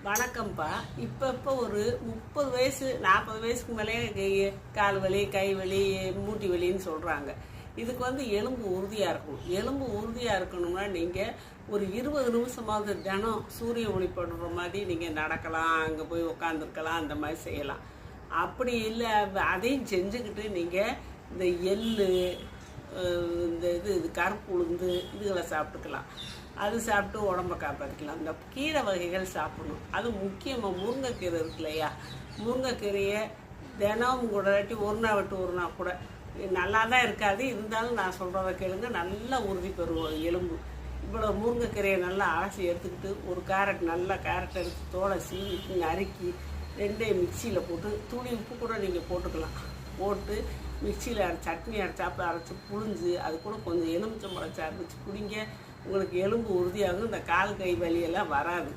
வணக்கம்ப்பா. இப்போ ஒரு 30 வயசு 40 வயசுக்கு மேலே கால் வலி, கை வலி, மூட்டி வலின்னு சொல்கிறாங்க. இதுக்கு எலும்பு உறுதியாக இருக்கணும். எலும்பு உறுதியாக இருக்கணும்னா நீங்கள் ஒரு 20 நிமிஷமாவது தினம் சூரிய ஒளி படுற மாதிரி நீங்கள் நடக்கலாம், அங்கே போய் உட்காந்துருக்கலாம், அந்த மாதிரி செய்யலாம். அப்படி இல்லை, அதையும் செஞ்சுக்கிட்டு நீங்கள் இந்த எள்ளு, இந்த இது கருப்பு உளுந்து இதுகளை சாப்பிட்டுக்கலாம். அது சாப்பிட்டு உடம்பை காப்பாற்றிக்கலாம். இந்த கீரை வகைகள் சாப்பிடணும். அது முக்கியமாக முருங்கைக்கீரை இருக்கு இல்லையா, முருங்கைக்கீரையை தினம் கூட இல்லாட்டி ஒரு நாள் விட்டு ஒரு நாள் கூட, நல்லா தான் இருக்காது, இருந்தாலும் நான் சொல்கிறத கேளுங்க, நல்லா உறுதி பெறுவோம் எலும்பு. இவ்வளோ முருங்கைக்கீரையை நல்லா அலசி எடுத்துக்கிட்டு ஒரு நல்லா கேரட் எடுத்து தோலை சீவிட்டு நறுக்கி ரெண்டையும் மிக்சியில் போட்டு துளி உப்பு கூட நீங்கள் போட்டுக்கலாம். போட்டு மிக்சியில் சட்னி அரைச்சாப்பில் அரைச்சி புழிஞ்சு அது கூட கொஞ்சம் எலுமிச்சம்பழம் சாறு வச்சு குடிங்க. உங்களுக்கு எலும்பு உறுதியாகும். இந்த கால் கை வலியெல்லாம் வராது.